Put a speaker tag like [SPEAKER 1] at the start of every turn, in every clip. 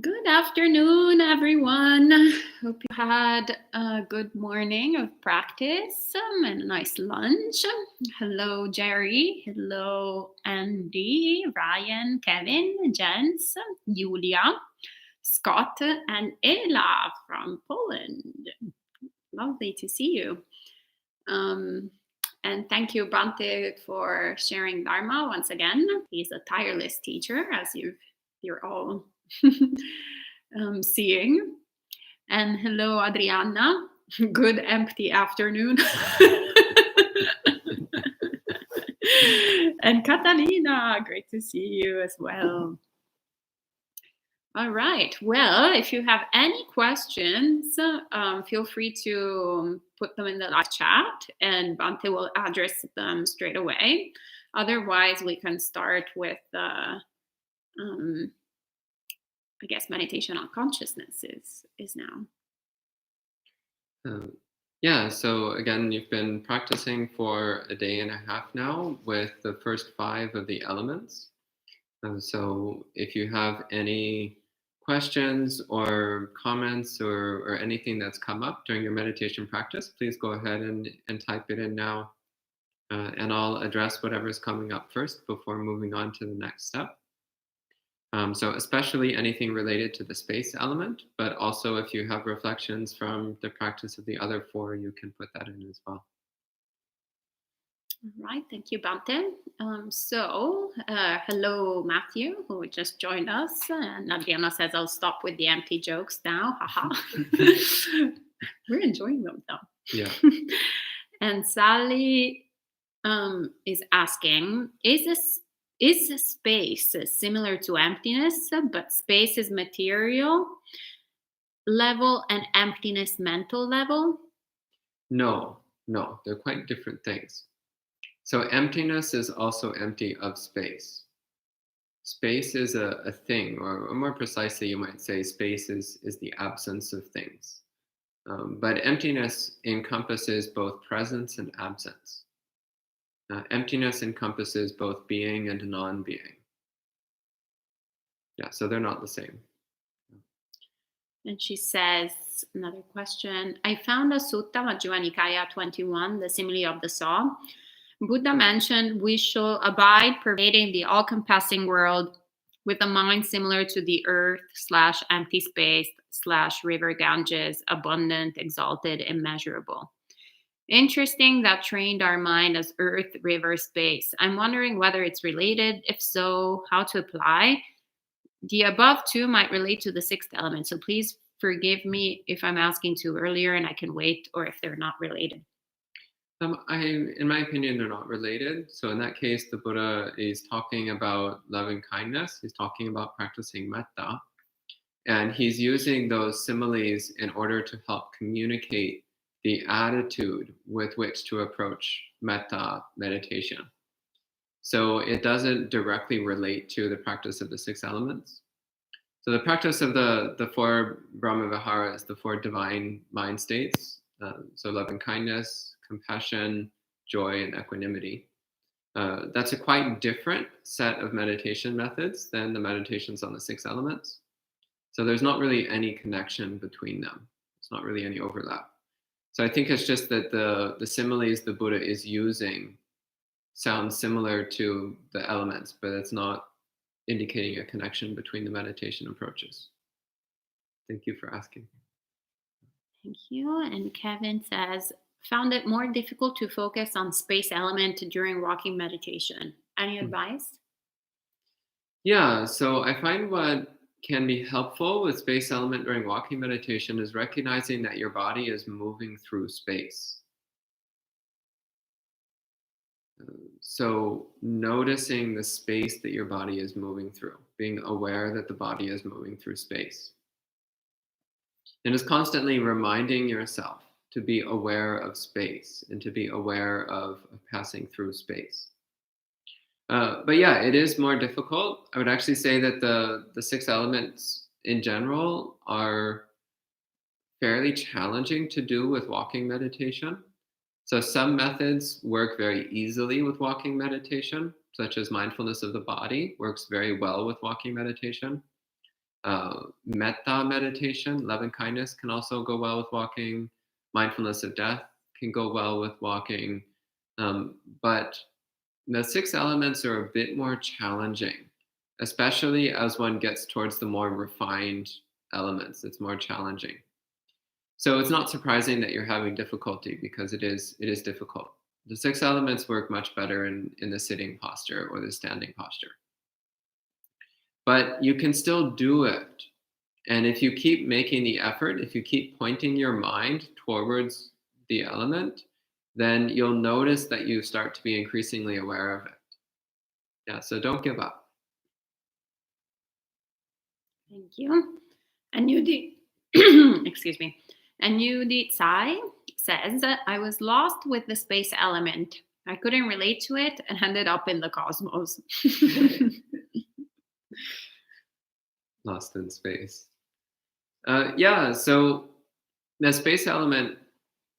[SPEAKER 1] Good afternoon, everyone. Hope you had a good morning of practice and a nice lunch. Hello, Jerry. Hello, Andy, Ryan, Kevin, Jens, Julia, Scott, and Ella from Poland. Lovely to see you. And thank you, Bhante, for sharing Dharma once again. He's a tireless teacher, as you're all seeing. And hello, Adriana. Good empty afternoon. And Catalina, great to see you as well. All right. Well, if you have any questions, feel free to put them in the live chat and Bhante will address them straight away. Otherwise, we can start with I guess meditation on consciousness is now.
[SPEAKER 2] Yeah, so again, you've been practicing for a day and a half now with the first 5 of the elements. So if you have any questions or comments or anything that's come up during your meditation practice, please go ahead and type it in now. And I'll address whatever's coming up first before moving on to the next step. So especially anything related to the space element, but also if you have reflections from the practice of the other 4, you can put that in as well.
[SPEAKER 1] All right, thank you, Bhante. Hello, Matthew, who just joined us. And Adriana says, I'll stop with the empty jokes now. Haha. We're enjoying them, though.
[SPEAKER 2] Yeah.
[SPEAKER 1] And Sally is asking, is space similar to emptiness, but space is material level and emptiness mental level?
[SPEAKER 2] No, they're quite different things. So emptiness is also empty of space. Space is a thing, or more precisely, you might say space is the absence of things. But emptiness encompasses both presence and absence. Emptiness encompasses both being and non-being. Yeah, so they're not the same.
[SPEAKER 1] And she says, another question, I found a sutta, Majjhima Nikaya 21, the simile of the saw. Buddha mentioned we shall abide pervading the all-compassing world with a mind similar to the earth/empty space/river Ganges, abundant, exalted, immeasurable. Interesting, that trained our mind as earth, river, space. I'm wondering whether it's related. If so, how to apply. The above 2 might relate to the 6th element. So please forgive me if I'm asking too earlier and I can wait, or if they're not related.
[SPEAKER 2] In my opinion, they're not related. So in that case, the Buddha is talking about loving kindness. He's talking about practicing metta. And he's using those similes in order to help communicate the attitude with which to approach metta meditation. So it doesn't directly relate to the practice of the 6 elements. So the practice of the 4 Brahma Viharas, the 4 divine mind states, so loving kindness, compassion, joy, and equanimity. That's a quite different set of meditation methods than the meditations on the 6 elements. So there's not really any connection between them. It's not really any overlap. So I think it's just that the similes the Buddha is using sound similar to the elements, but it's not indicating a connection between the meditation approaches. Thank you for asking.
[SPEAKER 1] Thank you. And Kevin says, found it more difficult to focus on space element during walking meditation. Any advice?
[SPEAKER 2] Yeah, so I find what can be helpful with space element during walking meditation is recognizing that your body is moving through space. So noticing the space that your body is moving through, being aware that the body is moving through space. And just constantly reminding yourself to be aware of space and to be aware of passing through space. But yeah, it is more difficult. I would actually say that the 6 elements in general are fairly challenging to do with walking meditation. So some methods work very easily with walking meditation, such as mindfulness of the body works very well with walking meditation. Metta meditation, loving kindness, can also go well with walking. Mindfulness of death can go well with walking. But the 6 elements are a bit more challenging, especially as one gets towards the more refined elements. It's more challenging. So it's not surprising that you're having difficulty, because it is difficult. The 6 elements work much better in the sitting posture or the standing posture. But you can still do it. And if you keep making the effort, if you keep pointing your mind towards the element, then you'll notice that you start to be increasingly aware of it. Yeah, so don't give up.
[SPEAKER 1] Thank you. And excuse me. And Yudit Sai says, I was lost with the space element. I couldn't relate to it and ended up in the cosmos.
[SPEAKER 2] Lost in space. Yeah, so the space element,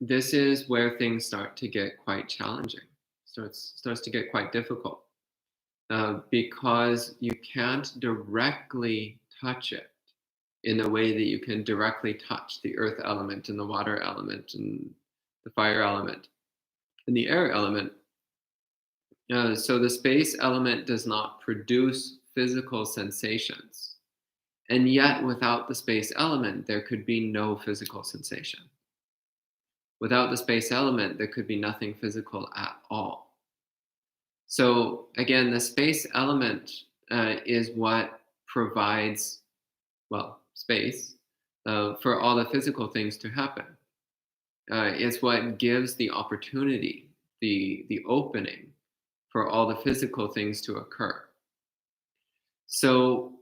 [SPEAKER 2] this is where things start to get quite challenging. Starts to get quite difficult, because you can't directly touch it in the way that you can directly touch the earth element and the water element and the fire element and the air element. So the space element does not produce physical sensations. And yet, without the space element, there could be no physical sensation. Without the space element, there could be nothing physical at all. So again, the space element is what provides, well, space for all the physical things to happen. It's what gives the opportunity, the opening for all the physical things to occur. So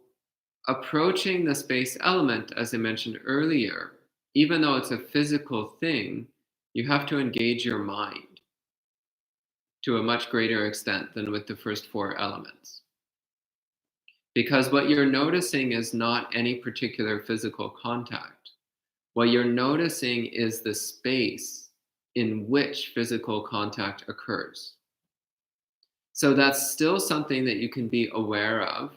[SPEAKER 2] approaching the space element, as I mentioned earlier, even though it's a physical thing, you have to engage your mind to a much greater extent than with the first 4 elements. Because what you're noticing is not any particular physical contact. What you're noticing is the space in which physical contact occurs. So that's still something that you can be aware of,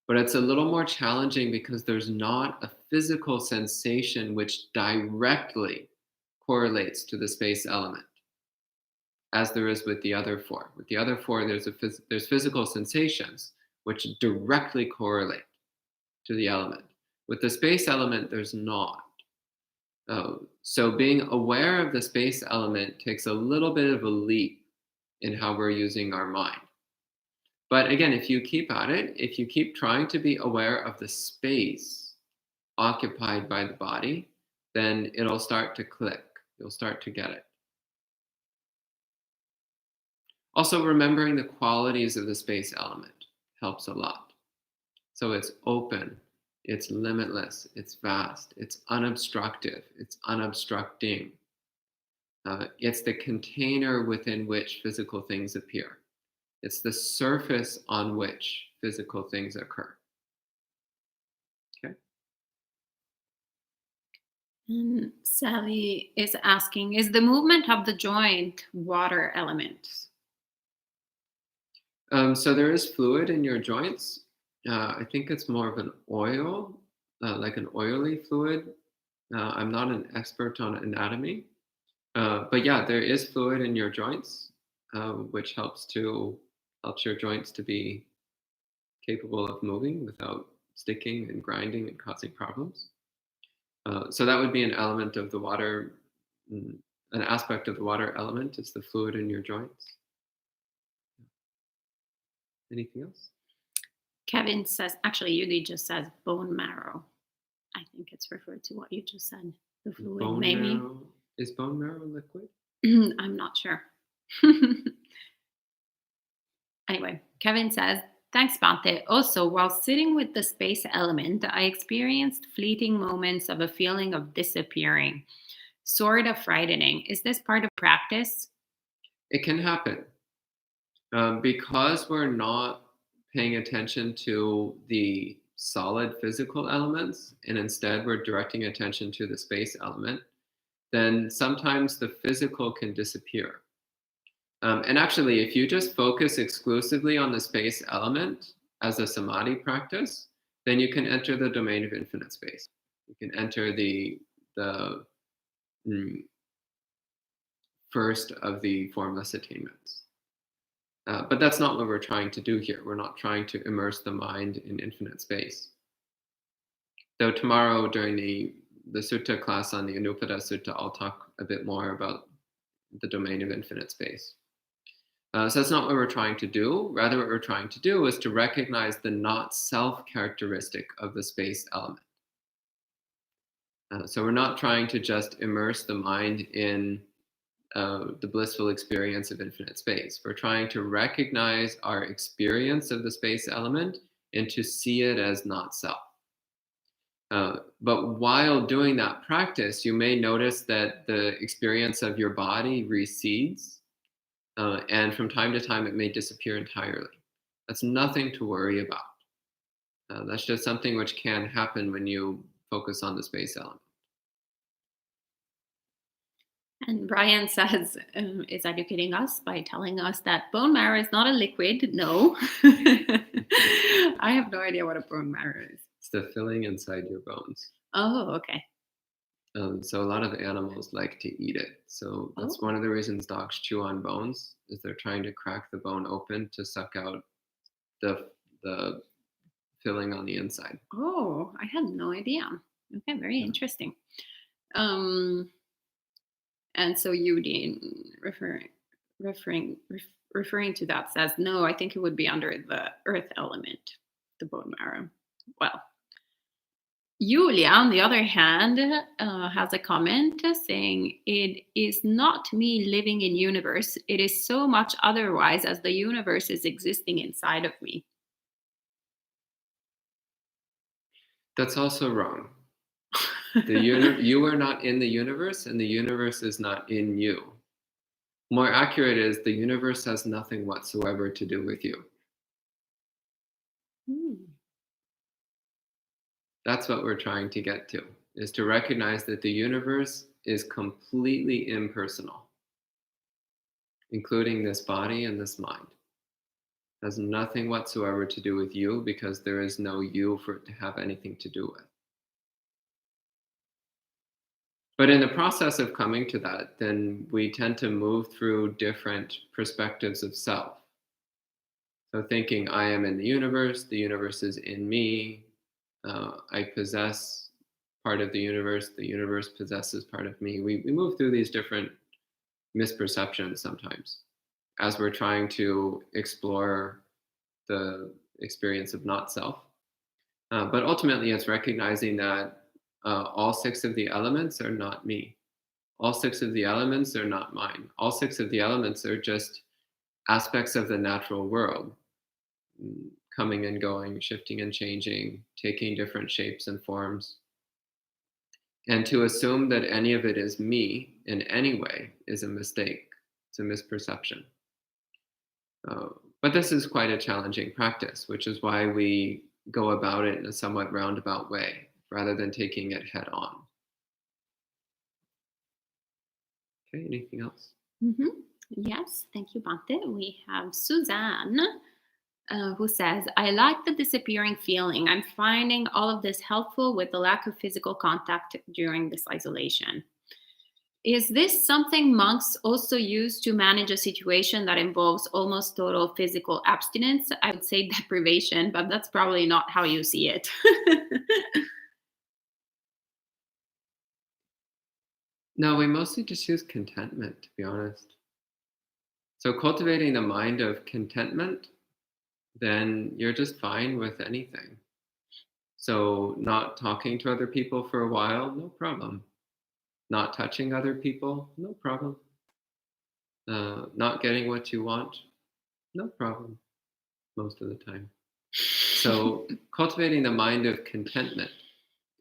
[SPEAKER 2] but it's a little more challenging because there's not a physical sensation which directly correlates to the space element, as there is with the other 4. With the other 4, there's physical sensations which directly correlate to the element. With the space element, there's not. So being aware of the space element takes a little bit of a leap in how we're using our mind. But again, if you keep at it, if you keep trying to be aware of the space occupied by the body, then it'll start to click. You'll start to get it. Also, remembering the qualities of the space element helps a lot. So it's open, it's limitless, it's vast, it's unobstructive, it's unobstructing. It's the container within which physical things appear. It's the surface on which physical things occur. Okay.
[SPEAKER 1] And Sally is asking, is the movement of the joint water element?
[SPEAKER 2] So there is fluid in your joints. I think it's more of an oil, like an oily fluid. I'm not an expert on anatomy. But yeah, there is fluid in your joints, which helps your joints to be capable of moving without sticking and grinding and causing problems. So that would be an element of the water, an aspect of the water element is the fluid in your joints. Anything else?
[SPEAKER 1] Kevin says, actually, Yudi just says bone marrow. I think it's referred to what you just said. The fluid,
[SPEAKER 2] Bone
[SPEAKER 1] maybe.
[SPEAKER 2] marrow. Is bone marrow liquid?
[SPEAKER 1] I'm not sure. Anyway, Kevin says, thanks, Bhante. Also, while sitting with the space element, I experienced fleeting moments of a feeling of disappearing, sort of frightening. Is this part of practice?
[SPEAKER 2] It can happen. Because we're not paying attention to the solid physical elements, and instead we're directing attention to the space element, then sometimes the physical can disappear. And actually, if you just focus exclusively on the space element as a samadhi practice, then you can enter the domain of infinite space. You can enter the mm, first of the formless attainments. But that's not what we're trying to do here. We're not trying to immerse the mind in infinite space. Though tomorrow during the sutta class on the Anupada Sutta, I'll talk a bit more about the domain of infinite space. So that's not what we're trying to do. Rather, what we're trying to do is to recognize the not self characteristic of the space element. So we're not trying to just immerse the mind in the blissful experience of infinite space. We're trying to recognize our experience of the space element and to see it as not self. But while doing that practice, you may notice that the experience of your body recedes, and from time to time it may disappear entirely. That's nothing to worry about. That's just something which can happen when you focus on the space element.
[SPEAKER 1] And Brian says, is educating us by telling us that bone marrow is not a liquid. No. I have no idea what a bone marrow is.
[SPEAKER 2] It's the filling inside your bones.
[SPEAKER 1] Oh, okay.
[SPEAKER 2] So a lot of animals like to eat it. So that's one of the reasons dogs chew on bones, is they're trying to crack the bone open to suck out the filling on the inside.
[SPEAKER 1] Oh, I had no idea. Okay, very interesting. And so Yudin, referring to that, says, no, I think it would be under the earth element, the bone marrow. Well, Julia, on the other hand, has a comment saying, it is not me living in universe. It is so much otherwise as the universe is existing inside of me.
[SPEAKER 2] That's also wrong. You are not in the universe, and the universe is not in you. More accurate is the universe has nothing whatsoever to do with you. That's what we're trying to get to, is to recognize that the universe is completely impersonal, including this body and this mind. It has nothing whatsoever to do with you, because there is no you for it to have anything to do with. But in the process of coming to that, then we tend to move through different perspectives of self. So thinking, I am in the universe is in me, I possess part of the universe possesses part of me. We move through these different misperceptions sometimes as we're trying to explore the experience of not self. But ultimately, it's recognizing that all 6 of the elements are not me. All 6 of the elements are not mine. All 6 of the elements are just aspects of the natural world, coming and going, shifting and changing, taking different shapes and forms. And to assume that any of it is me in any way is a mistake. It's a misperception. But this is quite a challenging practice, which is why we go about it in a somewhat roundabout way, rather than taking it head on. Okay, anything else?
[SPEAKER 1] Mm-hmm. Yes, thank you, Bhante. We have Suzanne, who says, I like the disappearing feeling. I'm finding all of this helpful with the lack of physical contact during this isolation. Is this something monks also use to manage a situation that involves almost total physical abstinence? I would say deprivation, but that's probably not how you see it.
[SPEAKER 2] No, we mostly just use contentment, to be honest. So cultivating the mind of contentment, then you're just fine with anything. So not talking to other people for a while, no problem. Not touching other people, no problem. Not getting what you want, no problem, most of the time. So cultivating the mind of contentment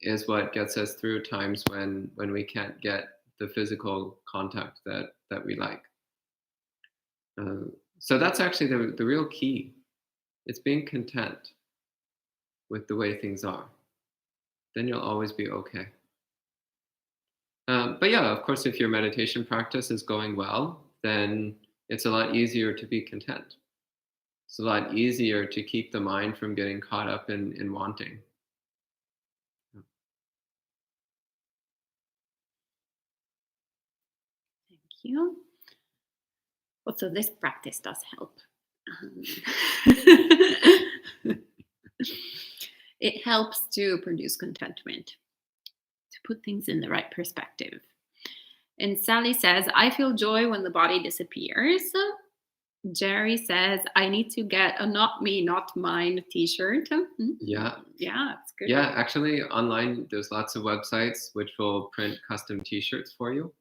[SPEAKER 2] is what gets us through times when we can't get the physical contact that we like. So that's actually the real key. It's being content with the way things are. Then you'll always be okay. But yeah, of course, if your meditation practice is going well, then it's a lot easier to be content. It's a lot easier to keep the mind from getting caught up in wanting.
[SPEAKER 1] you. Also, this practice does help. Um, it helps to produce contentment, to put things in the right perspective. And Sally says, I feel joy when the body disappears. Jerry says, I need to get a not me, not mine t-shirt.
[SPEAKER 2] Yeah.
[SPEAKER 1] Yeah, it's good.
[SPEAKER 2] Yeah, actually, online, there's lots of websites which will print custom t-shirts for you.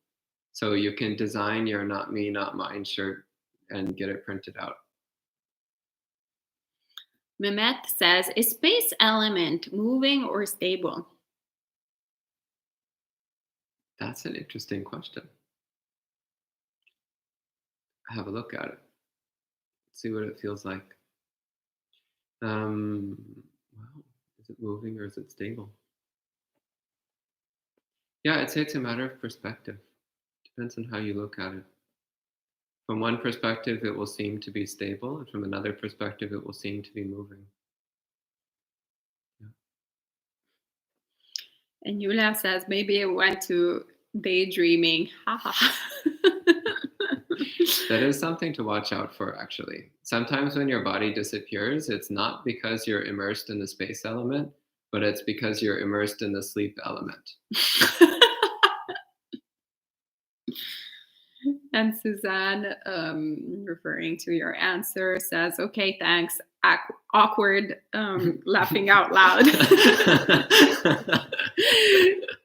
[SPEAKER 2] So you can design your not me, not mine shirt and get it printed out.
[SPEAKER 1] Mehmet says, is space element moving or stable?
[SPEAKER 2] That's an interesting question. Have a look at it. See what it feels like. Wow. Is it moving or is it stable? Yeah, I'd say it's a matter of perspective. Depends on how you look at it. From one perspective, it will seem to be stable, and from another perspective, it will seem to be moving. Yeah.
[SPEAKER 1] And Yulia says, maybe I went to daydreaming.
[SPEAKER 2] That is something to watch out for, actually. Sometimes when your body disappears, it's not because you're immersed in the space element, but it's because you're immersed in the sleep element.
[SPEAKER 1] And Suzanne, referring to your answer, says, okay, thanks. Awkward, laughing out loud.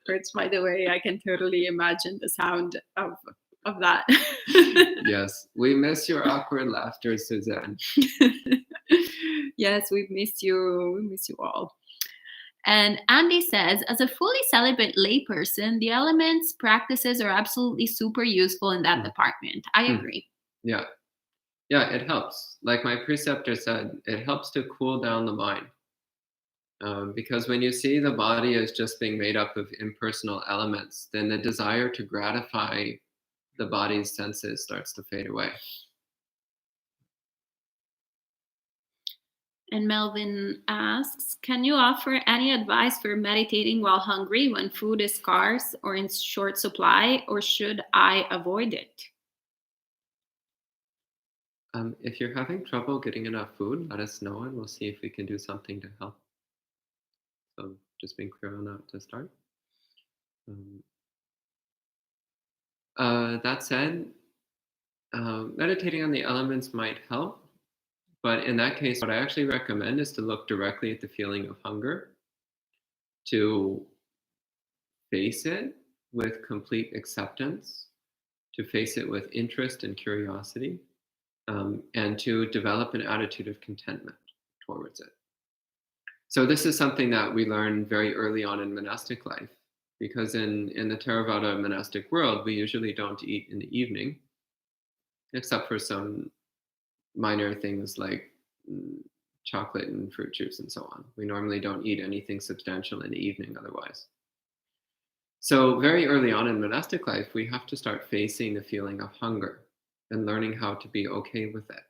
[SPEAKER 1] Which, by the way, I can totally imagine the sound of that.
[SPEAKER 2] Yes, we miss your awkward laughter, Suzanne.
[SPEAKER 1] Yes, we miss you. We miss you all. And Andy says, as a fully celibate layperson, the elements practices are absolutely super useful in that department. I agree.
[SPEAKER 2] Yeah. Yeah, it helps. Like my preceptor said, it helps to cool down the mind. Because when you see the body as just being made up of impersonal elements, then the desire to gratify the body's senses starts to fade away.
[SPEAKER 1] And Melvin asks, can you offer any advice for meditating while hungry when food is scarce or in short supply, or should I avoid it?
[SPEAKER 2] If you're having trouble getting enough food, let us know and we'll see if we can do something to help. So just being clear on that to start. That said, meditating on the elements might help. But in that case, what I actually recommend is to look directly at the feeling of hunger, to face it with complete acceptance, to face it with interest and curiosity, and to develop an attitude of contentment towards it. So this is something that we learn very early on in monastic life, because in the Theravada monastic world, we usually don't eat in the evening, except for some minor things like chocolate and fruit juice and so on. We normally don't eat anything substantial in the evening otherwise. So very early on in monastic life, we have to start facing the feeling of hunger and learning how to be okay with it.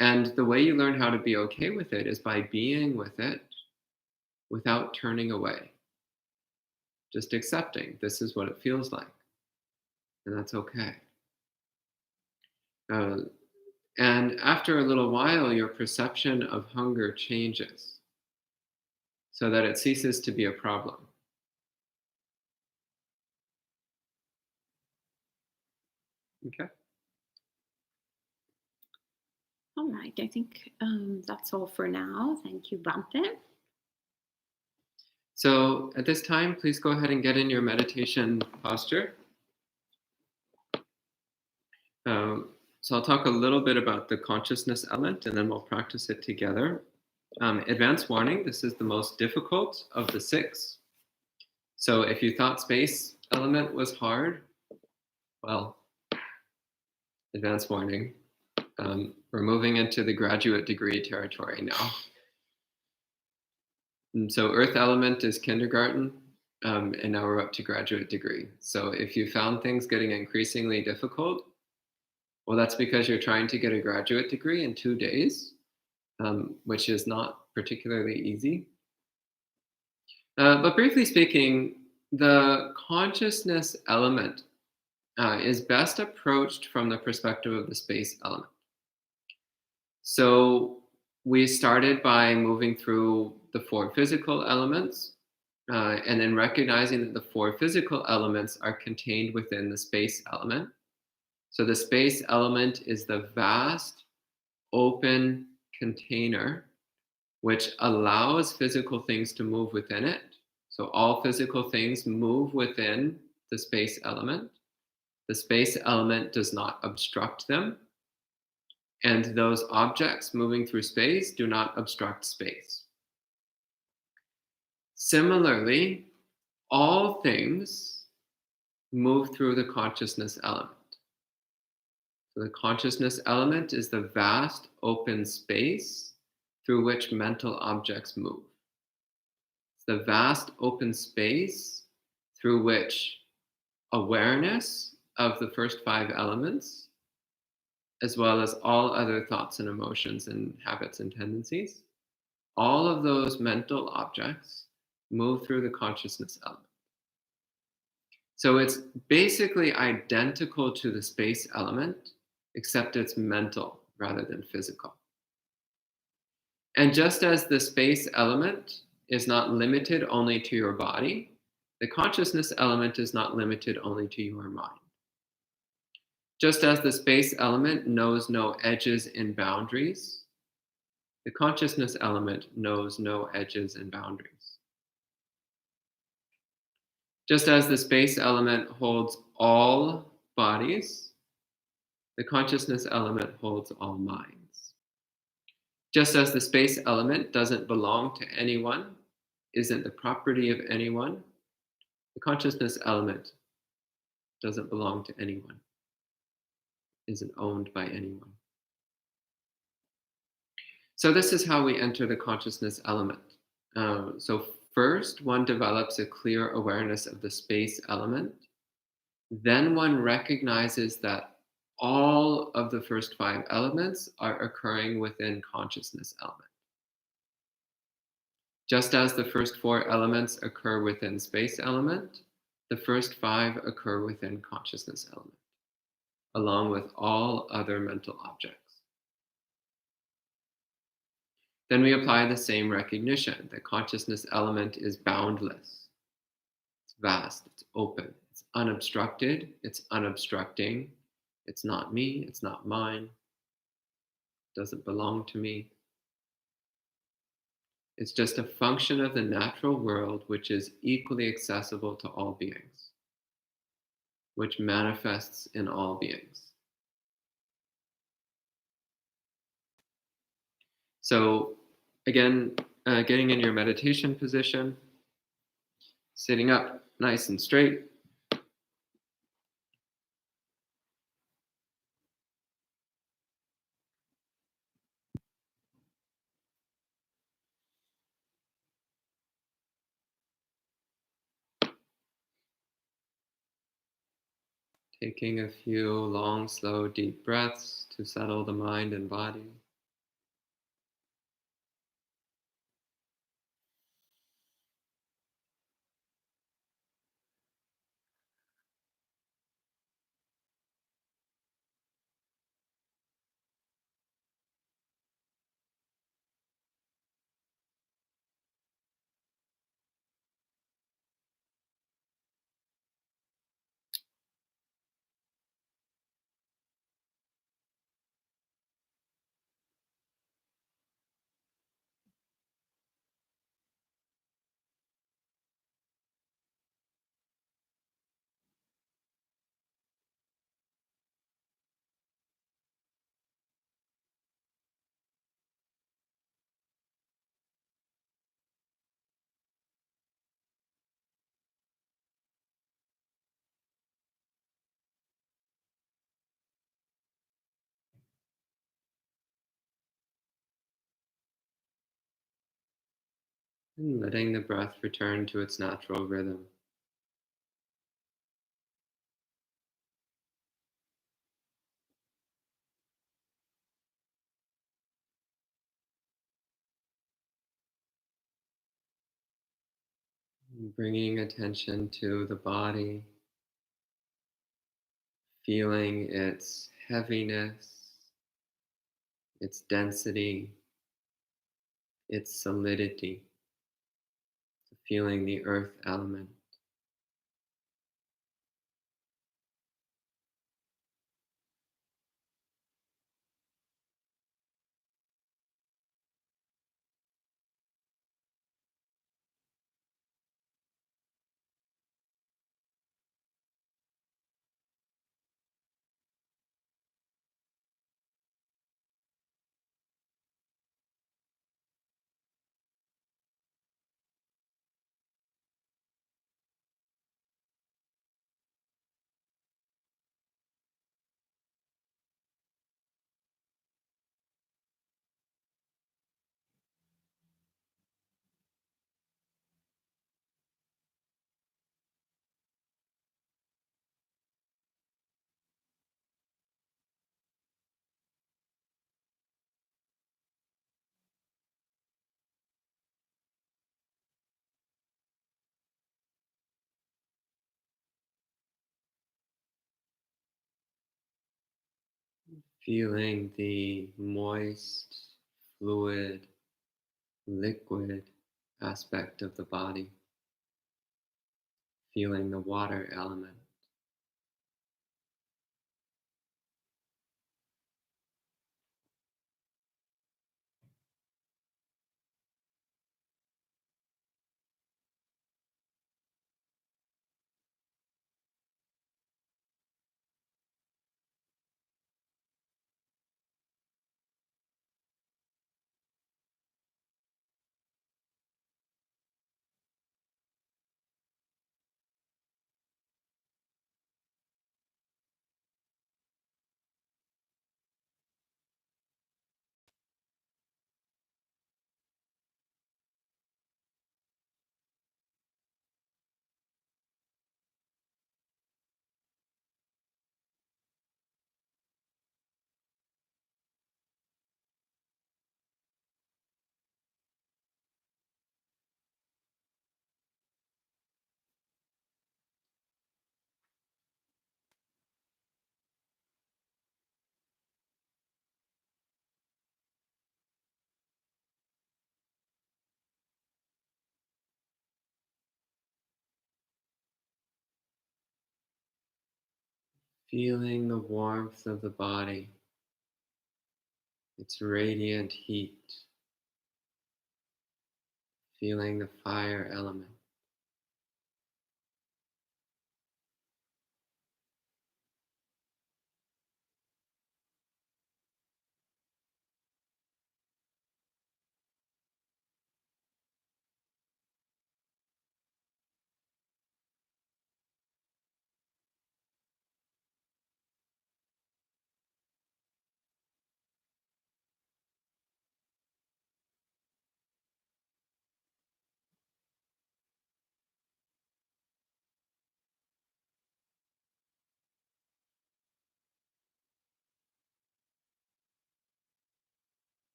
[SPEAKER 2] And the way you learn how to be okay with it is by being with it without turning away. Just accepting this is what it feels like. And that's okay. And after a little while, your perception of hunger changes so that it ceases to be a problem. Okay.
[SPEAKER 1] All right, I think that's all for now. Thank you, Bhante.
[SPEAKER 2] So at this time, please go ahead and get in your meditation posture. So I'll talk a little bit about the consciousness element, and then we'll practice it together. Advance warning, this is the most difficult of the 6. So if you thought space element was hard, well, advance warning. We're moving into the graduate degree territory now. And so earth element is kindergarten, and now we're up to graduate degree. So if you found things getting increasingly difficult, well, that's because you're trying to get a graduate degree in 2 days, which is not particularly easy. But briefly speaking, the consciousness element is best approached from the perspective of the space element. So we started by moving through the four physical elements, and then recognizing that the four physical elements are contained within the space element. So the space element is the vast, open container which allows physical things to move within it. So all physical things move within the space element. The space element does not obstruct them. And those objects moving through space do not obstruct space. Similarly, all things move through the consciousness element. So the consciousness element is the vast open space through which mental objects move. It's the vast open space through which awareness of the first five elements, as well as all other thoughts and emotions and habits and tendencies, all of those mental objects move through the consciousness element. So it's basically identical to the space element, except it's mental rather than physical. And just as the space element is not limited only to your body, the consciousness element is not limited only to your mind. Just as the space element knows no edges and boundaries, the consciousness element knows no edges and boundaries. Just as the space element holds all bodies, the consciousness element holds all minds. Just as the space element doesn't belong to anyone, isn't the property of anyone, the consciousness element doesn't belong to anyone, isn't owned by anyone. So this is how we enter the consciousness element. So first, one develops a clear awareness of the space element. Then one recognizes that all of the first five elements are occurring within consciousness element. Just as the first four elements occur within space element, the first five occur within consciousness element, along with all other mental objects. Then we apply the same recognition. The consciousness element is boundless. It's vast, it's open, it's unobstructed, it's unobstructing. It's not me, it's not mine, it doesn't belong to me. It's just a function of the natural world which is equally accessible to all beings, which manifests in all beings. So again, getting in your meditation position, sitting up nice and straight. Taking a few long, slow, deep breaths to settle the mind and body. And letting the breath return to its natural rhythm. Bringing attention to the body, feeling its heaviness, its density, its solidity, feeling the earth element. Feeling the moist, fluid, liquid aspect of the body. Feeling the water element. Feeling the warmth of the body, its radiant heat. Feeling the fire element.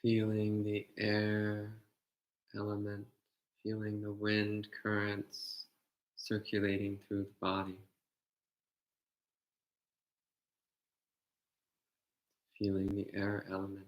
[SPEAKER 2] Feeling the air element, feeling the wind currents circulating through the body, feeling the air element.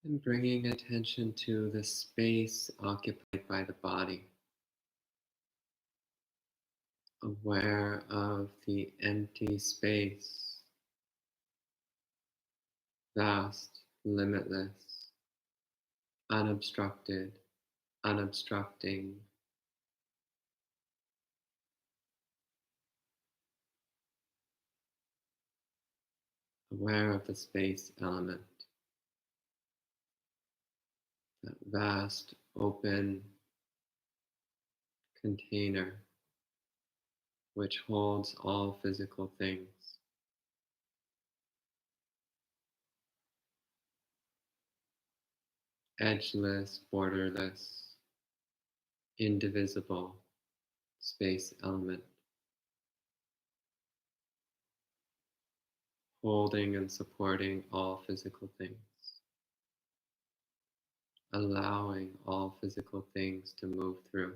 [SPEAKER 2] And bringing attention to the space occupied by the body, aware of the empty space, vast, limitless, unobstructed, unobstructing, aware of the space element, that vast, open container which holds all physical things. Edgeless, borderless, indivisible space element, holding and supporting all physical things, allowing all physical things to move through.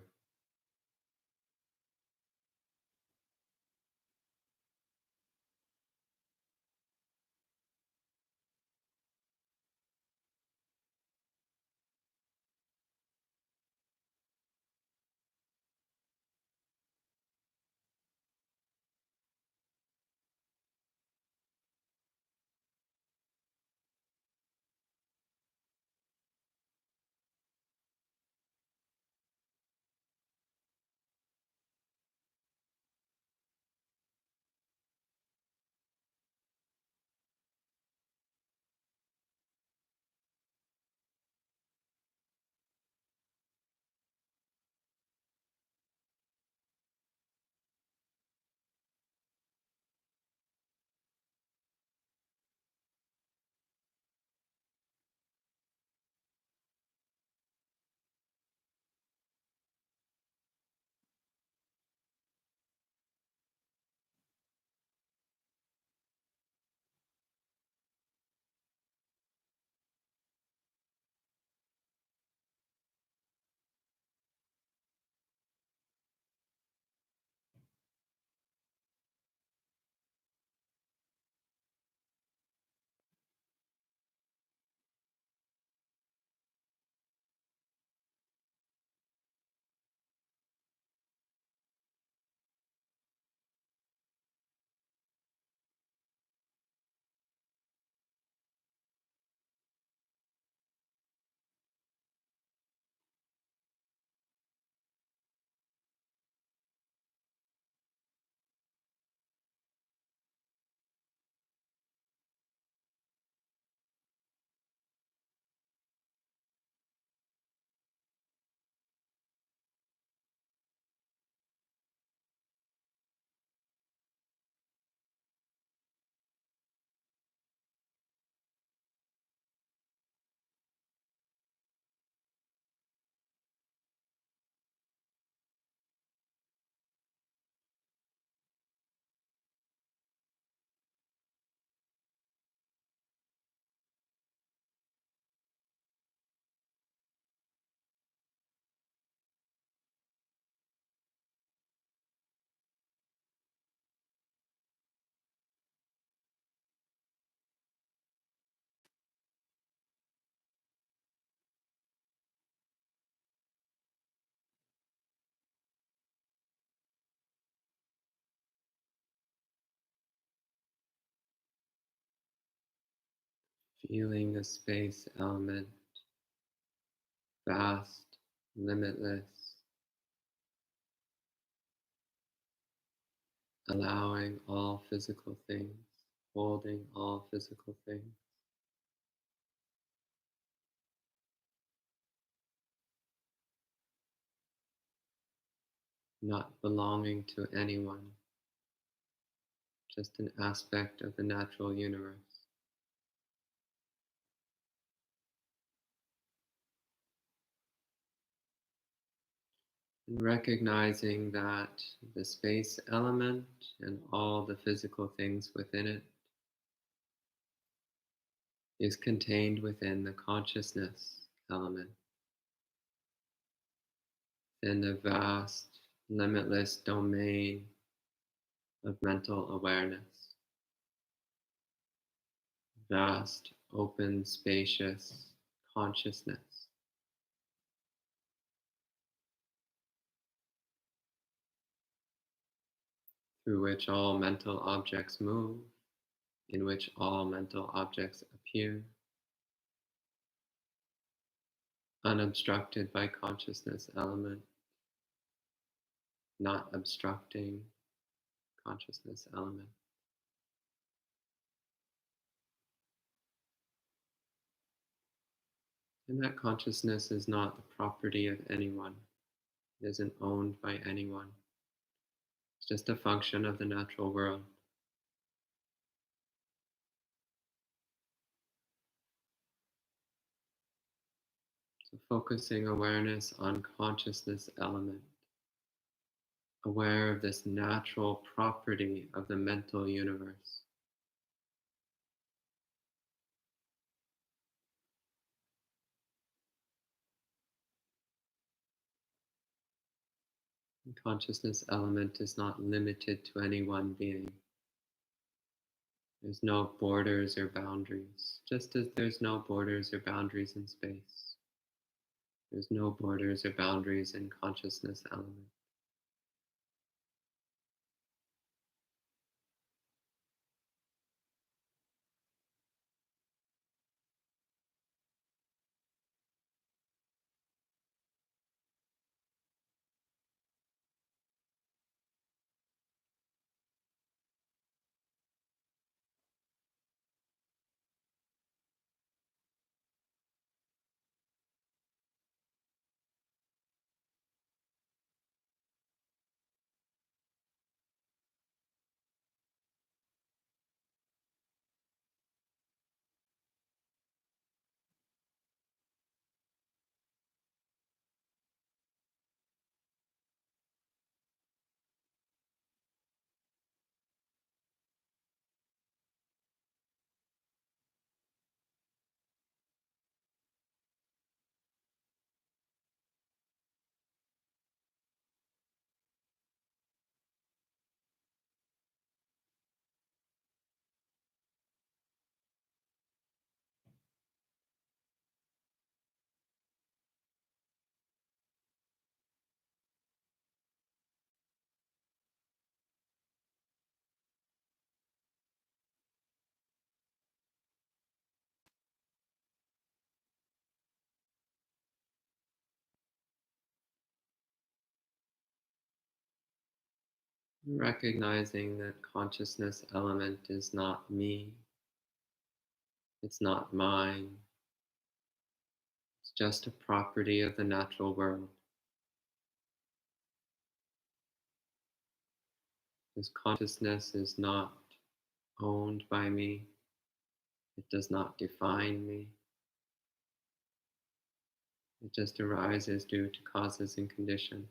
[SPEAKER 2] Feeling the space element, vast, limitless, allowing all physical things, holding all physical things. Not belonging to anyone, just an aspect of the natural universe. And recognizing that the space element and all the physical things within it is contained within the consciousness element, in the vast, limitless domain of mental awareness. Vast, open, spacious consciousness. Through which all mental objects move, in which all mental objects appear, unobstructed by consciousness element, not obstructing consciousness element. And that consciousness is not the property of anyone. It isn't owned by anyone. It's just a function of the natural world. So focusing awareness on consciousness element, aware of this natural property of the mental universe. The consciousness element is not limited to any one being. There's no borders or boundaries, just as there's no borders or boundaries in space. There's no borders or boundaries in consciousness element. Recognizing that consciousness element is not me, it's not mine, it's just a property of the natural world. This consciousness is not owned by me, it does not define me, it just arises due to causes and conditions.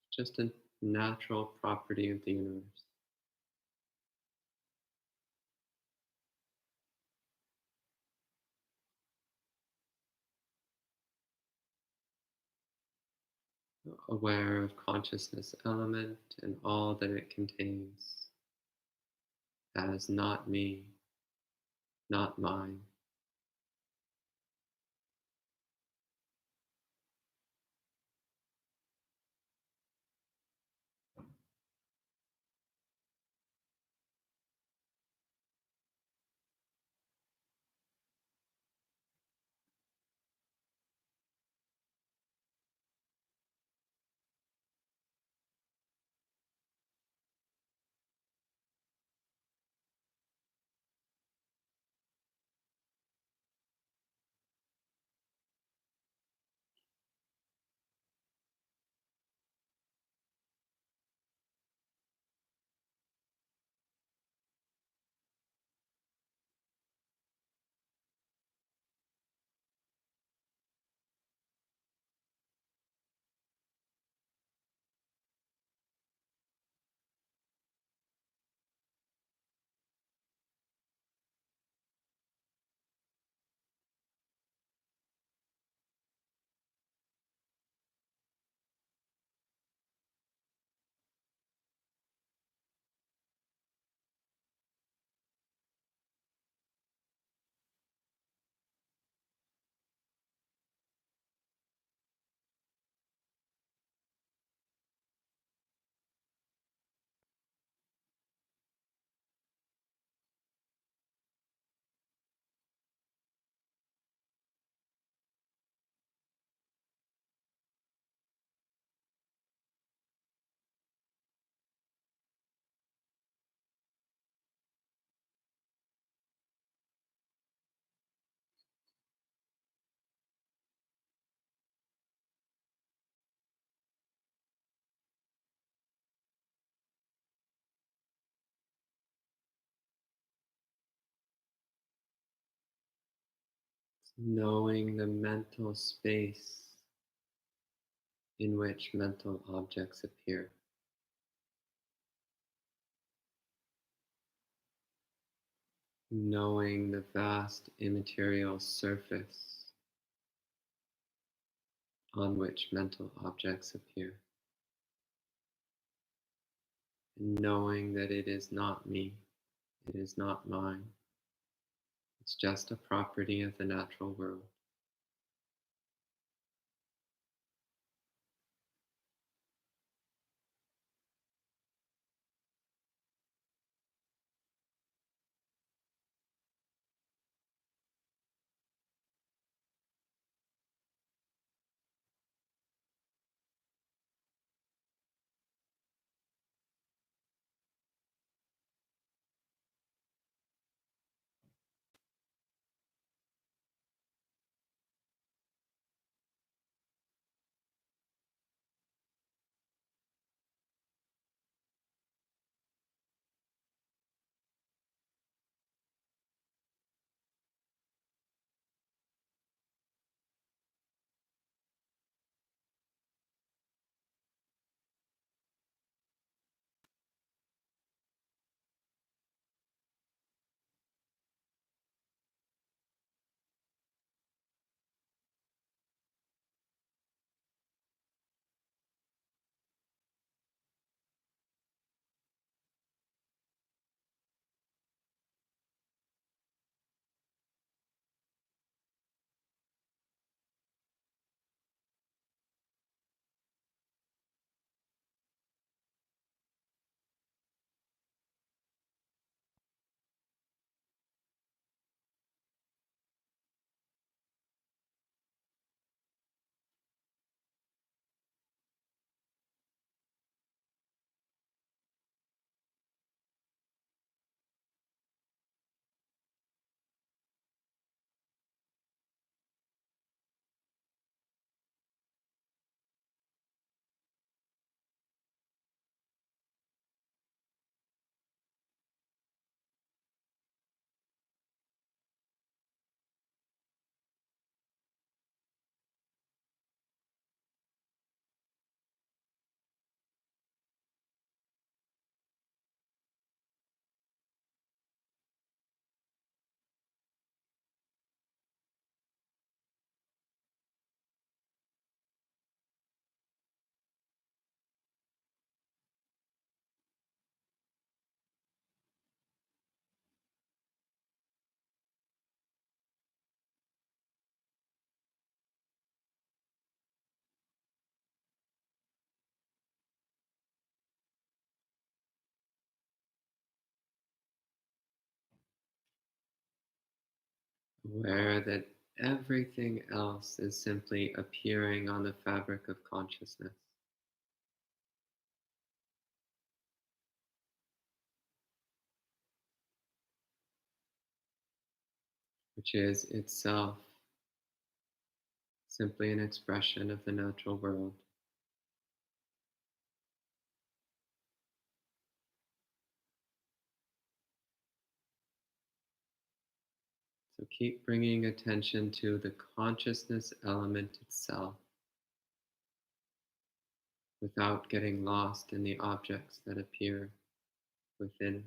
[SPEAKER 2] It's just a natural property of the universe. Aware of consciousness element and all that it contains as not me, not mine. knowing the mental space in which mental objects appear. Knowing the vast immaterial surface on which mental objects appear. And knowing that it is not me, it is not mine, it's just a property of the natural world. Aware that everything else is simply appearing on the fabric of consciousness, which is itself simply an expression of the natural world. So keep bringing attention to the consciousness element itself without getting lost in the objects that appear within it.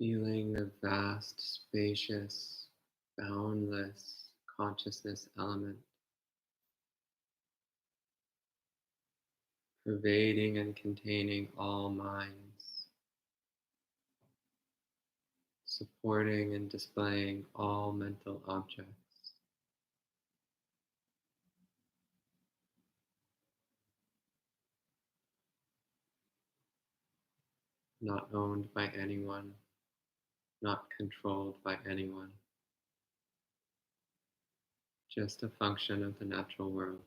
[SPEAKER 2] feeling the vast, spacious, boundless consciousness element pervading and containing all minds, supporting and displaying all mental objects. Not owned by anyone, not controlled by anyone, just a function of the natural world.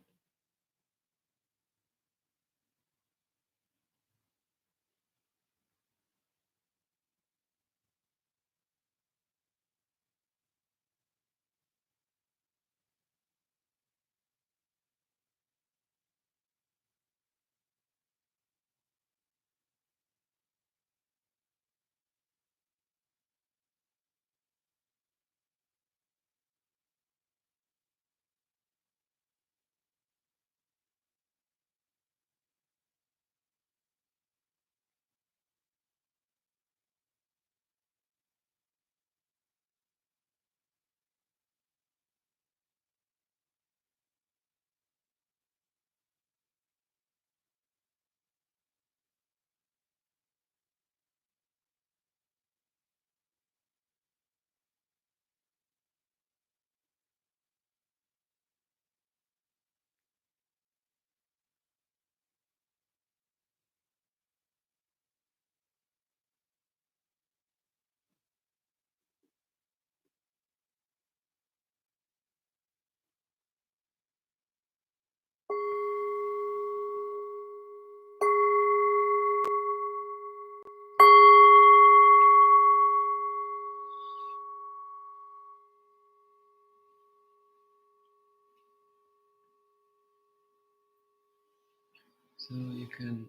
[SPEAKER 2] So you can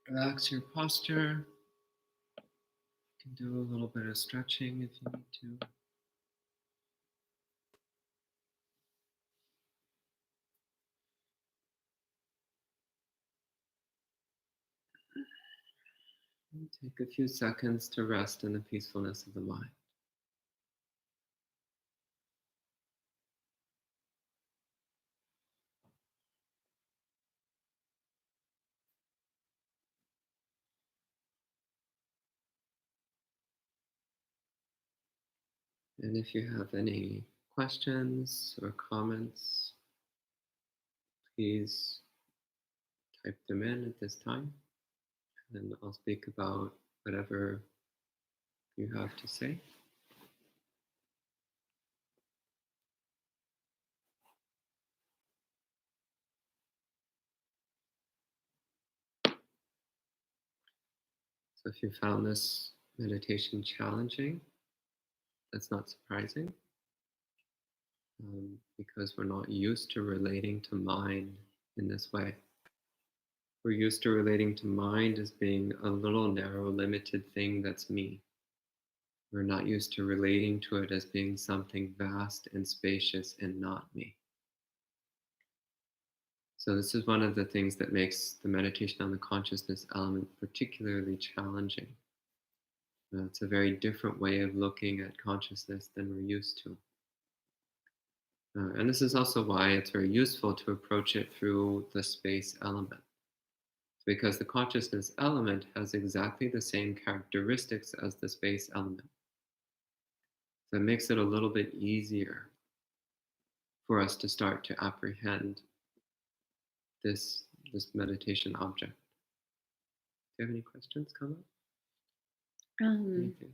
[SPEAKER 2] relax your posture. You can do a little bit of stretching if you need to. And take a few seconds to rest in the peacefulness of the mind. And if you have any questions or comments, please type them in at this time, and I'll speak about whatever you have to say. So if you found this meditation challenging, that's not surprising, because we're not used to relating to mind in this way. We're used to relating to mind as being a little narrow, limited thing that's me. We're not used to relating to it as being something vast and spacious and not me. So this is one of the things that makes the meditation on the consciousness element particularly challenging. It's a very different way of looking at consciousness than we're used to. And this is also why it's very useful to approach it through the space element. Because the consciousness element has exactly the same characteristics as the space element. So it makes it a little bit easier for us to start to apprehend this meditation object. Do you have any questions, Kama? Anything?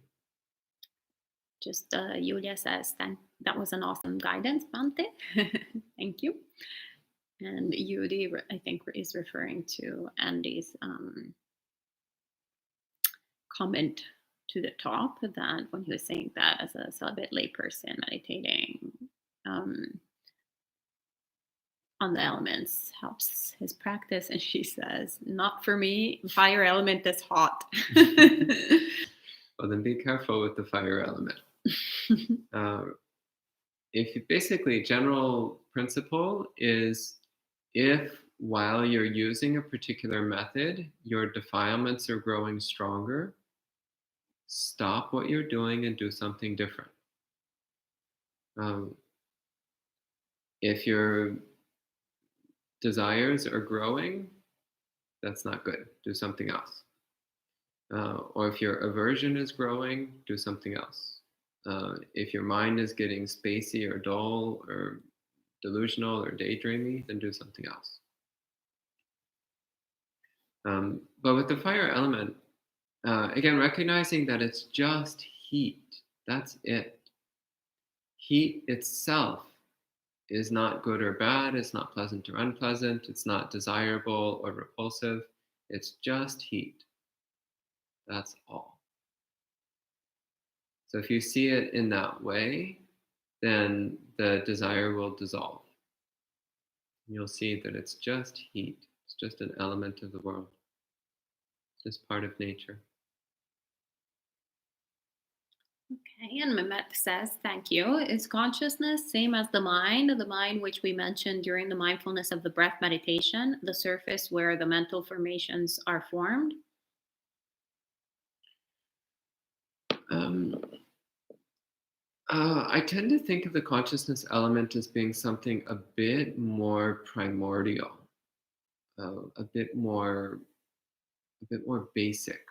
[SPEAKER 1] Just Julia says, that was an awesome guidance, Bhante. Thank you. And Yudi, I think, is referring to Andy's comment to the top, that when he was saying that as a celibate layperson meditating on the elements helps his practice. And she says, not for me, fire element is hot.
[SPEAKER 2] Well, then be careful with the fire element. If you basically, general principle is, if while you're using a particular method, your defilements are growing stronger, stop what you're doing and do something different. Um, if your desires are growing, that's not good. Do something else. Or if your aversion is growing, do something else. If your mind is getting spacey or dull or delusional or daydreamy, then do something else. But with the fire element, again, recognizing that it's just heat. That's it. Heat itself is not good or bad. It's not pleasant or unpleasant. It's not desirable or repulsive. It's just heat. That's all. So if you see it in that way, then the desire will dissolve. You'll see that it's just heat. It's just an element of the world. It's just part of nature.
[SPEAKER 1] Okay, and Mehmet says, thank you. Is consciousness same as the mind which we mentioned during the mindfulness of the breath meditation, the surface where the mental formations are formed?
[SPEAKER 2] I tend to think of the consciousness element as being something a bit more primordial, a bit more basic,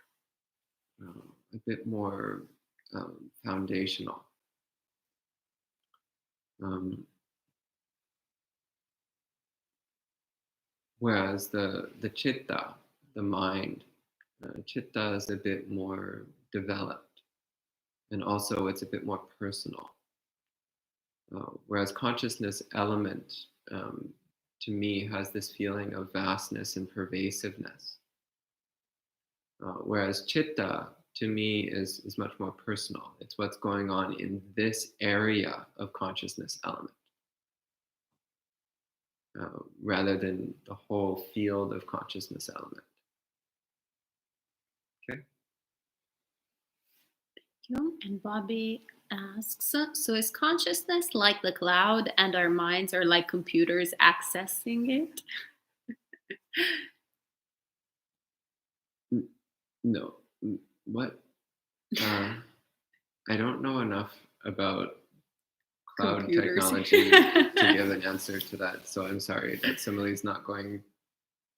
[SPEAKER 2] a bit more foundational. Whereas the chitta, the mind, chitta is a bit more developed, and also it's a bit more personal. Whereas consciousness element, to me, has this feeling of vastness and pervasiveness. Whereas chitta, to me, is much more personal. It's what's going on in this area of consciousness element, rather than the whole field of consciousness element. Okay.
[SPEAKER 1] Thank you. And Bobby asks, so is consciousness like the cloud and our minds are like computers accessing it?
[SPEAKER 2] No. What? I don't know enough about cloud
[SPEAKER 1] Computers.
[SPEAKER 2] technology to give an answer to that. So I'm sorry, that simile is not going.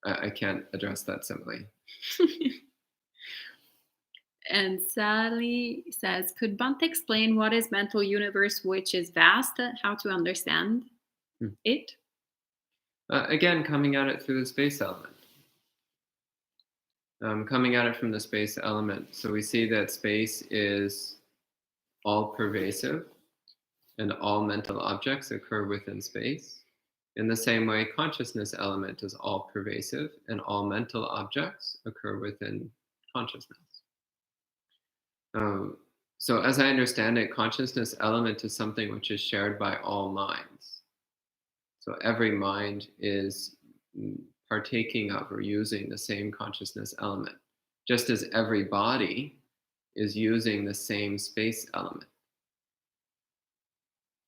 [SPEAKER 2] I can't address that simile.
[SPEAKER 1] And Sally says, could Bhante explain what is mental universe, which is vast, how to understand it?
[SPEAKER 2] Again, coming at it through the space element. Coming at it from the space element. So we see that space is all pervasive and all mental objects occur within space. In the same way, consciousness element is all pervasive and all mental objects occur within consciousness. So as I understand it, consciousness element is something which is shared by all minds. So every mind is partaking of or using the same consciousness element, just as every body is using the same space element.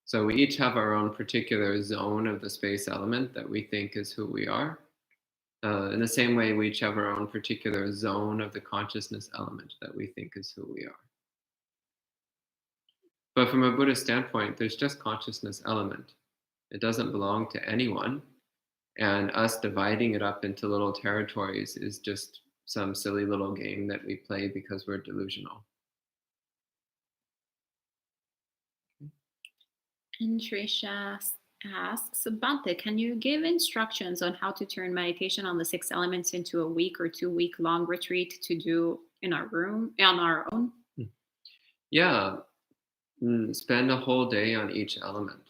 [SPEAKER 2] So we each have our own particular zone of the space element that we think is who we are. In the same way, we each have our own particular zone of the consciousness element that we think is who we are. But from a Buddhist standpoint, there's just consciousness element. It doesn't belong to anyone. And us dividing it up into little territories is just some silly little game that we play because we're delusional.
[SPEAKER 1] And Trisha asks, Bhante, can you give instructions on how to turn meditation on the 6 elements into a week or 2 week long retreat to do in our room, on our own?
[SPEAKER 2] Yeah. Spend a whole day on each element.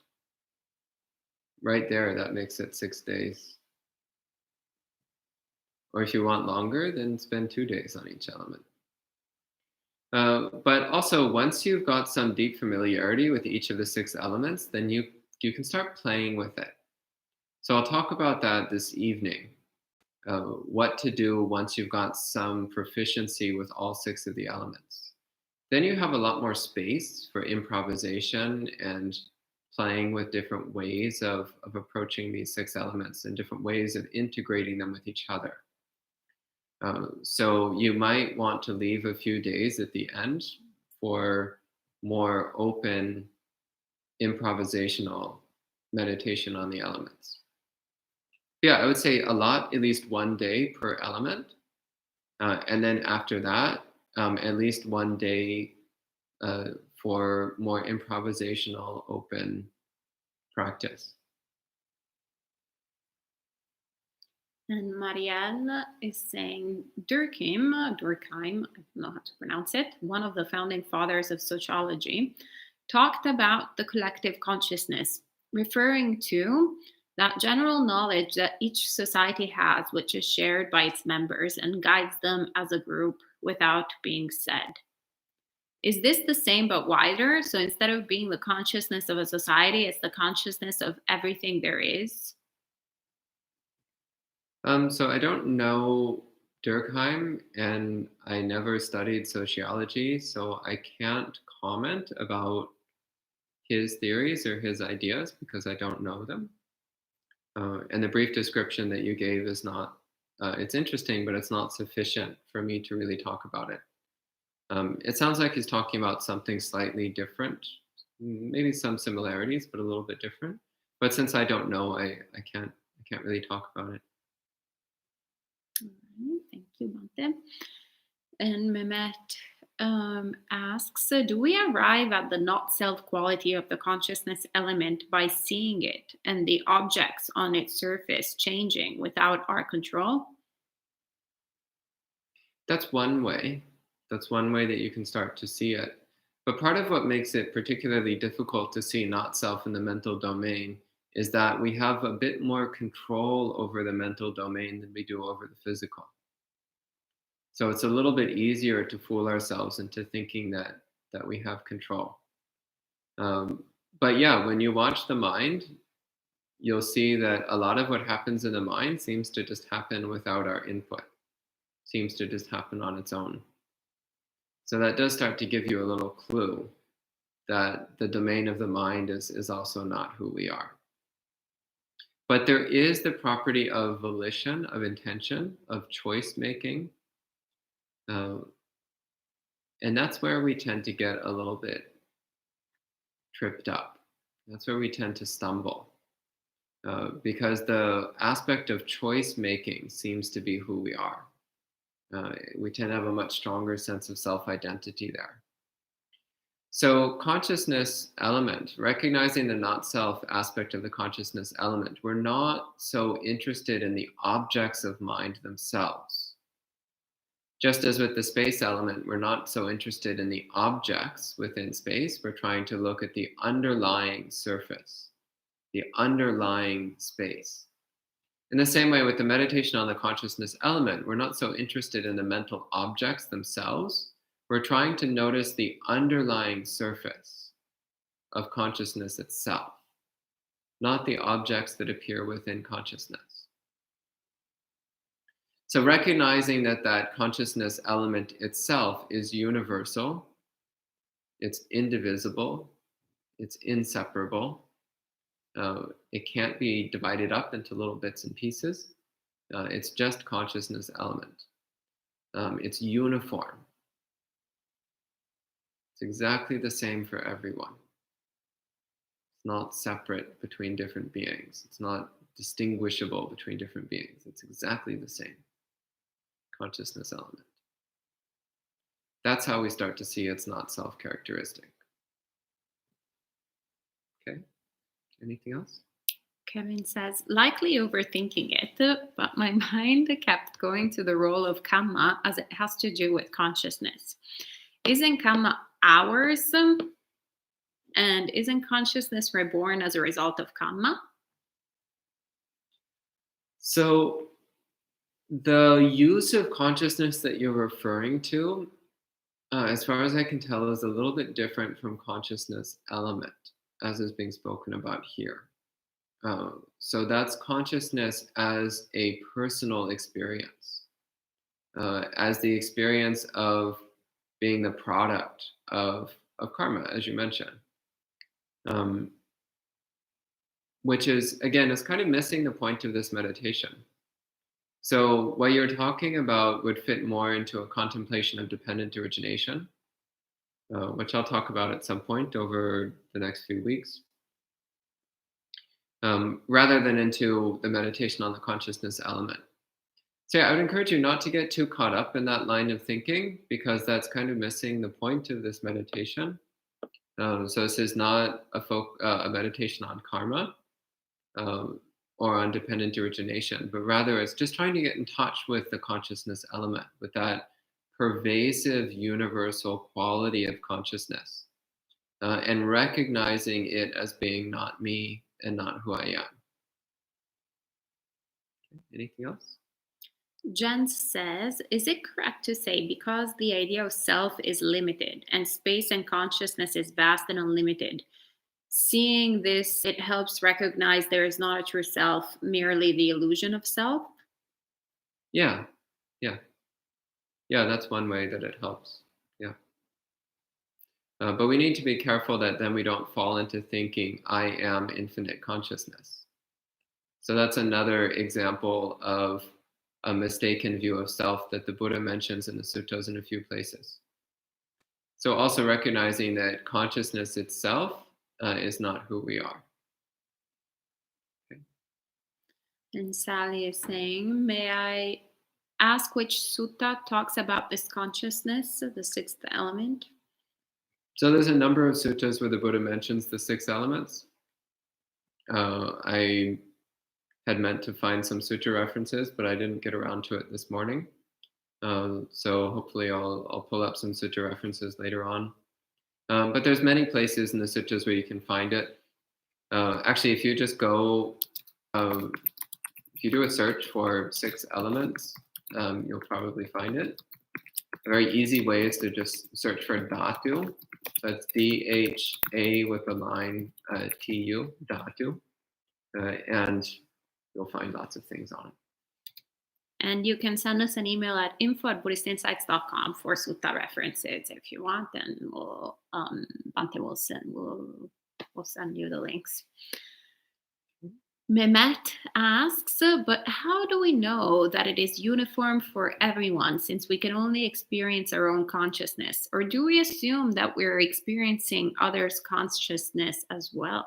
[SPEAKER 2] Right there, that makes it 6 days. Or if you want longer, then spend 2 days on each element. But also, once you've got some deep familiarity with each of the 6 elements, then you can start playing with it. So I'll talk about that this evening. What to do once you've got some proficiency with all 6 of the elements. Then you have a lot more space for improvisation and playing with different ways of approaching these 6 elements and different ways of integrating them with each other. So you might want to leave a few days at the end for more open improvisational meditation on the elements. Yeah, I would say a lot, at least 1 day per element. And then after that, at least 1 day uh, for more improvisational open practice.
[SPEAKER 1] And Marielle is saying Durkheim, I don't know how to pronounce it, one of the founding fathers of sociology, talked about the collective consciousness, referring to that general knowledge that each society has, which is shared by its members and guides them as a group without being said. Is this the same but wider? So instead of being the consciousness of a society, it's the consciousness of everything there is?
[SPEAKER 2] So I don't know Durkheim, and I never studied sociology, so I can't comment about his theories or his ideas because I don't know them. And the brief description that you gave is not, it's interesting, but it's not sufficient for me to really talk about it. It sounds like he's talking about something slightly different, maybe some similarities, but a little bit different. But since I don't know, I can't really talk about it.
[SPEAKER 1] All right, thank you, Bhante. And Mehmet asks, do we arrive at the not self quality of the consciousness element by seeing it and the objects on its surface changing without our control?
[SPEAKER 2] That's one way. That's one way that you can start to see it. But part of what makes it particularly difficult to see not self in the mental domain is that we have a bit more control over the mental domain than we do over the physical. So it's a little bit easier to fool ourselves into thinking that we have control. But yeah, when you watch the mind, you'll see that a lot of what happens in the mind seems to just happen without our input, seems to just happen on its own. So that does start to give you a little clue that the domain of the mind is also not who we are. But there is the property of volition, of intention, of choice making. And that's where we tend to get a little bit tripped up. That's where we tend to stumble. Because the aspect of choice making seems to be who we are. We tend to have a much stronger sense of self-identity there. So consciousness element, recognizing the not self aspect of the consciousness element, we're not so interested in the objects of mind themselves. Just as with the space element, we're not so interested in the objects within space, we're trying to look at the underlying surface, the underlying space. In the same way, with the meditation on the consciousness element, we're not so interested in the mental objects themselves. We're trying to notice the underlying surface of consciousness itself, not the objects that appear within consciousness. So recognizing that consciousness element itself is universal, it's indivisible, it's inseparable. It can't be divided up into little bits and pieces. It's just consciousness element. It's uniform. It's exactly the same for everyone. It's not separate between different beings. It's not distinguishable between different beings. It's exactly the same consciousness element. That's how we start to see it's not self-characteristic. Okay, anything else?
[SPEAKER 1] Kevin says, likely overthinking it, but my mind kept going to the role of karma as it has to do with consciousness. Isn't karma ours? And isn't consciousness reborn as a result of karma?
[SPEAKER 2] So the use of consciousness that you're referring to, as far as I can tell, is a little bit different from consciousness element, as is being spoken about here. So that's consciousness as a personal experience, as the experience of being the product of karma, as you mentioned. Which is, again, is kind of missing the point of this meditation. So what you're talking about would fit more into a contemplation of dependent origination, which I'll talk about at some point over the next few weeks, rather than into the meditation on the consciousness element. So yeah, I would encourage you not to get too caught up in that line of thinking, because that's kind of missing the point of this meditation. So this is not a meditation on karma um, or on dependent origination, but rather it's just trying to get in touch with the consciousness element, with that pervasive universal quality of consciousness, and recognizing it as being not me and not who I am. Okay, anything else?
[SPEAKER 1] Jens says, is it correct to say because the idea of self is limited and space and consciousness is vast and unlimited, seeing this, it helps recognize there is not a true self, merely the illusion of self?
[SPEAKER 2] Yeah, yeah, yeah. That's one way that it helps. Yeah. But we need to be careful that then we don't fall into thinking, I am infinite consciousness. So that's another example of a mistaken view of self that the Buddha mentions in the suttas in a few places. So also recognizing that consciousness itself is not who we are. Okay.
[SPEAKER 1] And Sally is saying, may I ask which sutta talks about this consciousness, the sixth element?
[SPEAKER 2] So there's a number of suttas where the Buddha mentions the six elements. I had meant to find some sutta references, but I didn't get around to it this morning. So hopefully I'll pull up some sutta references later on. But there's many places in the suttas where you can find it. Actually, if you just go, if you do a search for six elements, you'll probably find it. A very easy way is to just search for dhatu. So it's DHA with a line TU, dhatu. And you'll find lots of things on it.
[SPEAKER 1] And you can send us an email at info@buddhistinsights.com for sutta references if you want, and we'll Bhante will send you the links. Mehmet asks, but how do we know that it is uniform for everyone, since we can only experience our own consciousness? Or do we assume that we're experiencing others' consciousness as well?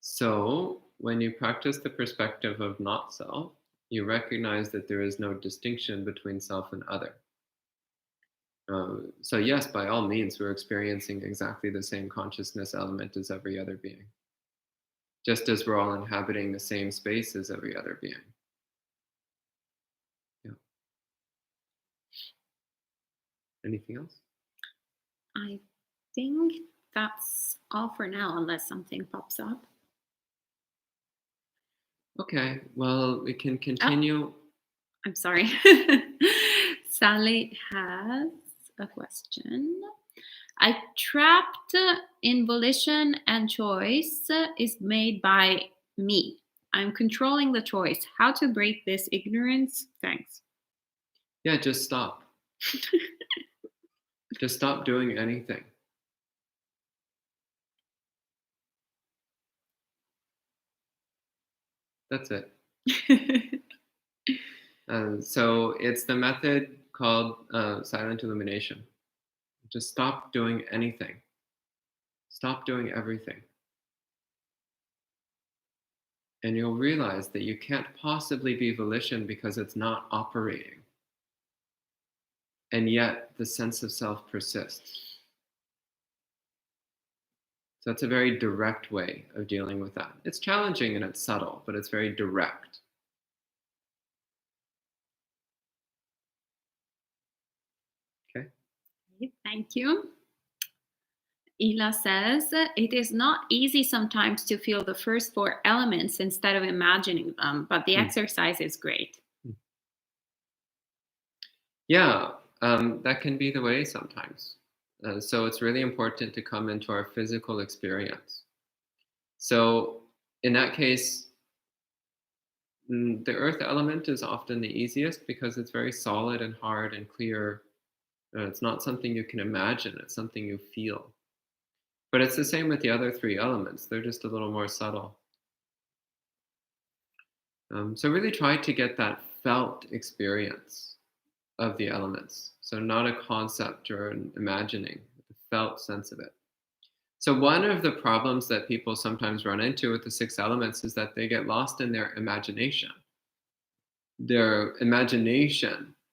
[SPEAKER 2] So when you practice the perspective of not self, you recognize that there is no distinction between self and other. So yes, by all means, we're experiencing exactly the same consciousness element as every other being, just as we're all inhabiting the same space as every other being. Yeah. Anything else?
[SPEAKER 1] I think that's all for now, unless something pops up.
[SPEAKER 2] Okay, well, we can continue.
[SPEAKER 1] I'm sorry. Sally has a question. I trapped in volition and choice is made by me. I'm controlling the choice. How to break this ignorance? Thanks.
[SPEAKER 2] Yeah, just stop. Just stop doing anything. That's it. So it's the method called silent illumination. Just stop doing anything. Stop doing everything. And you'll realize that you can't possibly be volition because it's not operating. And yet the sense of self persists. So that's a very direct way of dealing with that. It's challenging and it's subtle, but it's very direct. Okay.
[SPEAKER 1] Thank you. Ila says, it is not easy sometimes to feel the first four elements instead of imagining them, but the exercise is great.
[SPEAKER 2] Yeah, that can be the way sometimes. So it's really important to come into our physical experience. So in that case, the earth element is often the easiest because it's very solid and hard and clear. It's not something you can imagine, it's something you feel. But it's the same with the other three elements. They're just a little more subtle. So really try to get that felt experience of the elements. So not a concept or an imagining, the felt sense of it. So one of the problems that people sometimes run into with the 6 elements is that they get lost in their imagination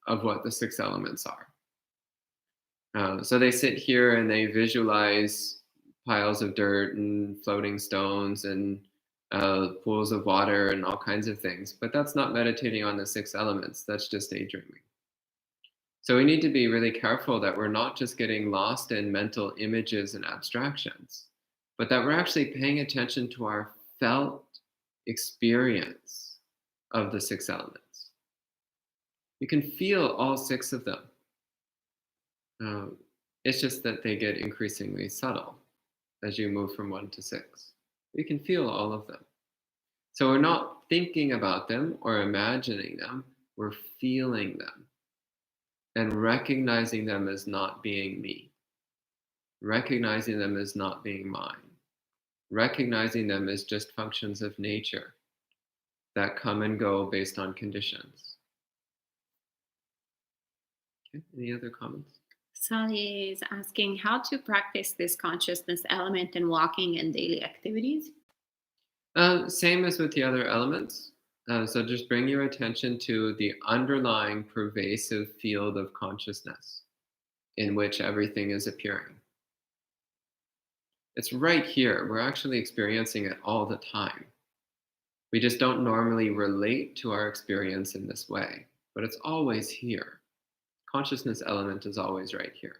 [SPEAKER 2] of what the 6 elements are. So they sit here and they visualize piles of dirt and floating stones and pools of water and all kinds of things, but that's not meditating on the 6 elements. That's just daydreaming. So we need to be really careful that we're not just getting lost in mental images and abstractions, but that we're actually paying attention to our felt experience of the 6 elements. You can feel all 6 of them. It's just that they get increasingly subtle as you move from 1 to 6. You can feel all of them. So we're not thinking about them or imagining them, we're feeling them and recognizing them as not being me, recognizing them as not being mine, recognizing them as just functions of nature that come and go based on conditions. Okay, any other comments?
[SPEAKER 1] Sally is asking how to practice this consciousness element in walking and daily activities.
[SPEAKER 2] Same as with the other elements. So just bring your attention to the underlying pervasive field of consciousness in which everything is appearing. It's right here. We're actually experiencing it all the time. We just don't normally relate to our experience in this way, but it's always here. Consciousness element is always right here.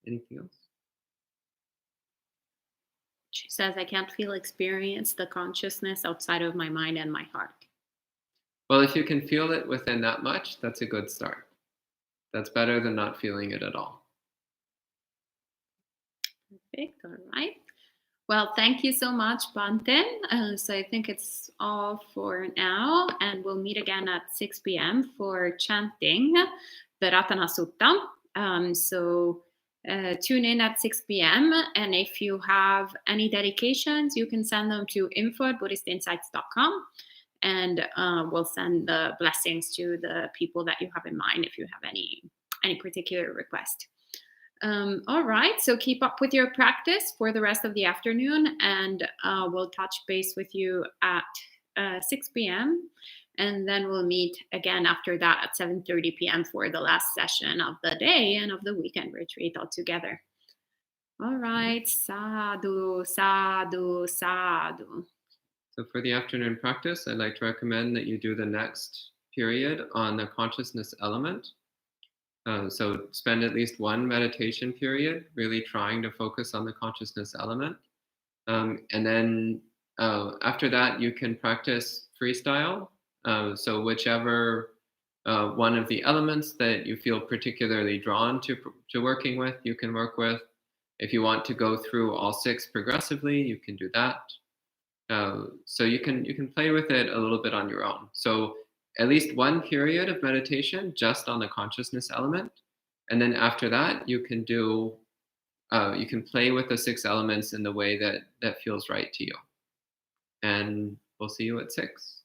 [SPEAKER 2] Anything else?
[SPEAKER 1] She says, I can't experience the consciousness outside of my mind and my heart.
[SPEAKER 2] Well, if you can feel it within that much, that's a good start. That's better than not feeling it at all.
[SPEAKER 1] Perfect. All right. Well, thank you so much, Bhante. So I think it's all for now, and we'll meet again at 6 p.m. for chanting the Ratana Sutta. So tune in at 6 p.m. And if you have any dedications, you can send them to info@buddhistinsights.com, and we'll send the blessings to the people that you have in mind if you have any particular request. All right, so keep up with your practice for the rest of the afternoon, and we'll touch base with you at 6 p.m. And then we'll meet again after that at 7:30 p.m. for the last session of the day and of the weekend retreat all together. All right, sadhu, sadhu, sadhu.
[SPEAKER 2] So for the afternoon practice, I'd like to recommend that you do the next period on the consciousness element. So spend at least one meditation period really trying to focus on the consciousness element. And then after that, you can practice freestyle. So whichever one of the elements that you feel particularly drawn to working with, you can work with. If you want to go through all 6 progressively, you can do that. So you can play with it a little bit on your own. So at least one period of meditation just on the consciousness element, and then after that you can play with the 6 elements in the way that feels right to you. And we'll see you at 6.